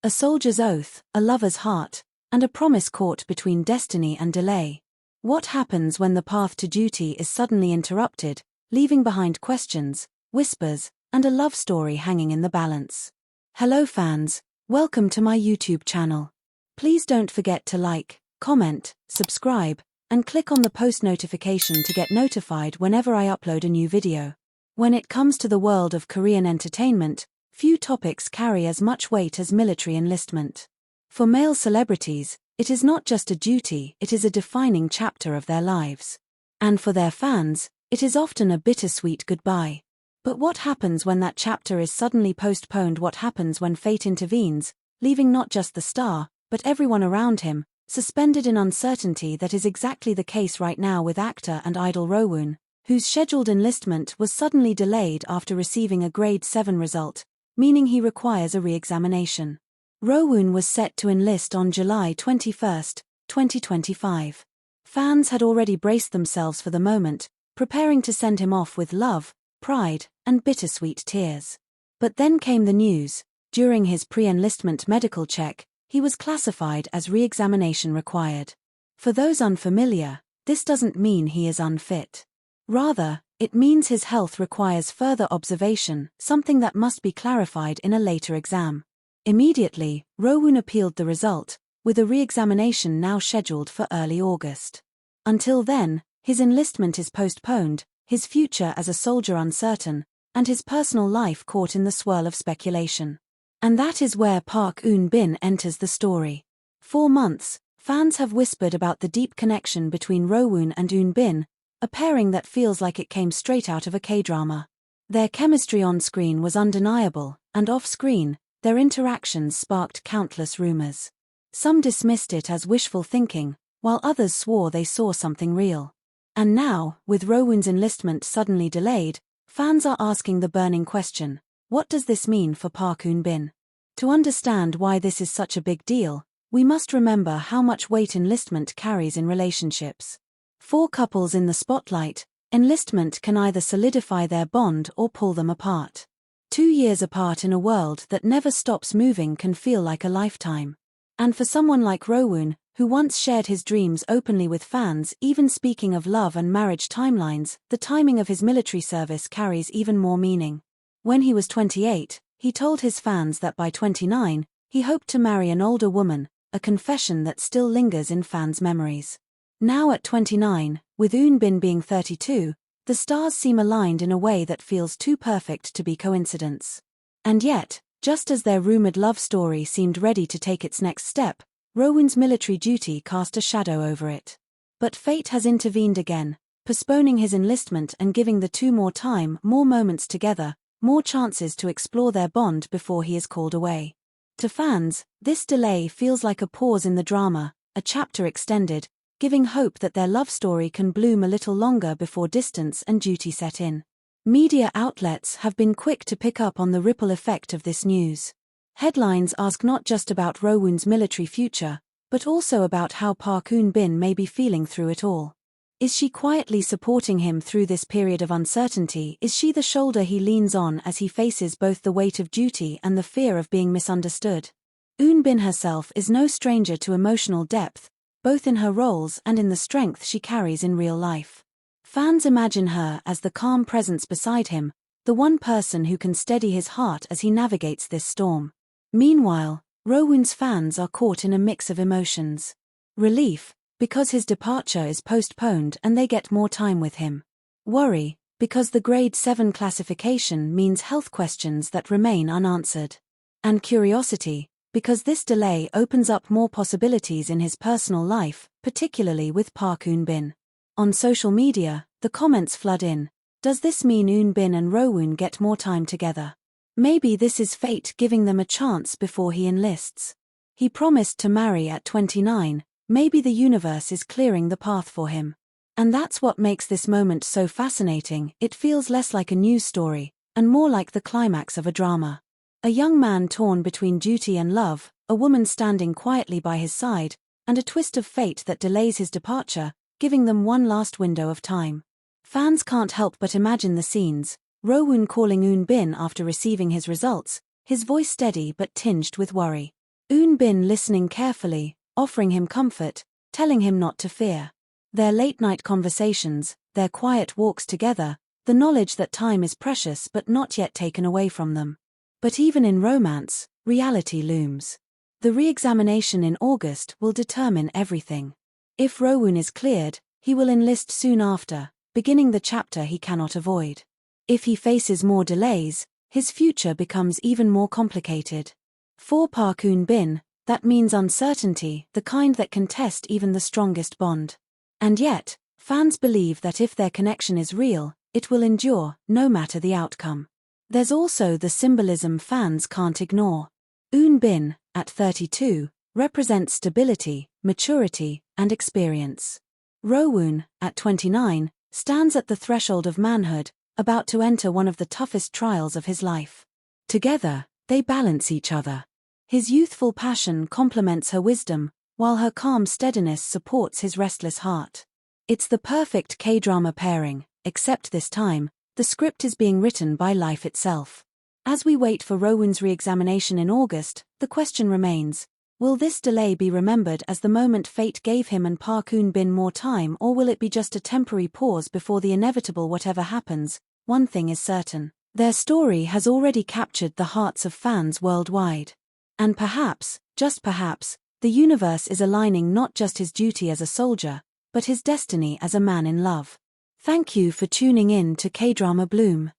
A soldier's oath, a lover's heart, and a promise caught between destiny and delay. What happens when the path to duty is suddenly interrupted, leaving behind questions, whispers, and a love story hanging in the balance? Hello fans, welcome to my YouTube channel. Please don't forget to like, comment, subscribe, and click on the post notification to get notified whenever I upload a new video. When it comes to the world of Korean entertainment, few topics carry as much weight as military enlistment. For male celebrities, it is not just a duty, it is a defining chapter of their lives. And for their fans, it is often a bittersweet goodbye. But what happens when that chapter is suddenly postponed? What happens when fate intervenes, leaving not just the star, but everyone around him, suspended in uncertainty? That is exactly the case right now with actor and idol Rowoon, whose scheduled enlistment was suddenly delayed after receiving a grade 7 result, meaning he requires a re-examination. Rowoon was set to enlist on July 21, 2025. Fans had already braced themselves for the moment, preparing to send him off with love, pride, and bittersweet tears. But then came the news: during his pre-enlistment medical check, he was classified as re-examination required. For those unfamiliar, this doesn't mean he is unfit. Rather, it means his health requires further observation, something that must be clarified in a later exam. Immediately, Rowoon appealed the result, with a re-examination now scheduled for early August. Until then, his enlistment is postponed, his future as a soldier uncertain, and his personal life caught in the swirl of speculation. And that is where Park Eun enters the story. For months, fans have whispered about the deep connection between Rowoon and Eun, a pairing that feels like it came straight out of a K-drama. Their chemistry on-screen was undeniable, and off-screen, their interactions sparked countless rumors. Some dismissed it as wishful thinking, while others swore they saw something real. And now, with Rowoon's enlistment suddenly delayed, fans are asking the burning question: what does this mean for Park Eun? To understand why this is such a big deal, we must remember how much weight enlistment carries in relationships. For couples in the spotlight, enlistment can either solidify their bond or pull them apart. 2 years apart in a world that never stops moving can feel like a lifetime. And for someone like Rowoon, who once shared his dreams openly with fans, even speaking of love and marriage timelines, the timing of his military service carries even more meaning. When he was 28, he told his fans that by 29, he hoped to marry an older woman, a confession that still lingers in fans' memories. Now at 29, with Eun being 32, the stars seem aligned in a way that feels too perfect to be coincidence. And yet, just as their rumored love story seemed ready to take its next step, Rowoon's military duty cast a shadow over it. But fate has intervened again, postponing his enlistment and giving the two more time, more moments together, more chances to explore their bond before he is called away. To fans, this delay feels like a pause in the drama, a chapter extended, giving hope that their love story can bloom a little longer before distance and duty set in. Media outlets have been quick to pick up on the ripple effect of this news. Headlines ask not just about Rowoon's military future, but also about how Park Eun may be feeling through it all. Is she quietly supporting him through this period of uncertainty? Is she the shoulder he leans on as he faces both the weight of duty and the fear of being misunderstood? Eun herself is no stranger to emotional depth, both in her roles and in the strength she carries in real life. Fans imagine her as the calm presence beside him, the one person who can steady his heart as he navigates this storm. Meanwhile, Rowoon's fans are caught in a mix of emotions. Relief, because his departure is postponed and they get more time with him. Worry, because the grade 7 classification means health questions that remain unanswered. And curiosity, because this delay opens up more possibilities in his personal life, particularly with Park Eun. On social media, the comments flood in. Does this mean Eun and Rowoon get more time together? Maybe this is fate giving them a chance before he enlists. He promised to marry at 29, maybe the universe is clearing the path for him. And that's what makes this moment so fascinating. It feels less like a news story, and more like the climax of a drama. A young man torn between duty and love, a woman standing quietly by his side, and a twist of fate that delays his departure, giving them one last window of time. Fans can't help but imagine the scenes: Rowoon calling Eun after receiving his results, his voice steady but tinged with worry. Eun Bin listening carefully, offering him comfort, telling him not to fear. Their late-night conversations, their quiet walks together, the knowledge that time is precious but not yet taken away from them. But even in romance, reality looms. The re-examination in August will determine everything. If Rowoon is cleared, he will enlist soon after, beginning the chapter he cannot avoid. If he faces more delays, his future becomes even more complicated. For Park Eun, that means uncertainty, the kind that can test even the strongest bond. And yet, fans believe that if their connection is real, it will endure, no matter the outcome. There's also the symbolism fans can't ignore. Eun, at 32, represents stability, maturity, and experience. Rowoon, at 29, stands at the threshold of manhood, about to enter one of the toughest trials of his life. Together, they balance each other. His youthful passion complements her wisdom, while her calm steadiness supports his restless heart. It's the perfect K-drama pairing, except this time, the script is being written by life itself. As we wait for Rowoon's re-examination in August, the question remains, will this delay be remembered as the moment fate gave him and Park Eun more time, or will it be just a temporary pause before the inevitable? Whatever happens, one thing is certain. Their story has already captured the hearts of fans worldwide. And perhaps, just perhaps, the universe is aligning not just his duty as a soldier, but his destiny as a man in love. Thank you for tuning in to K-Drama Bloom.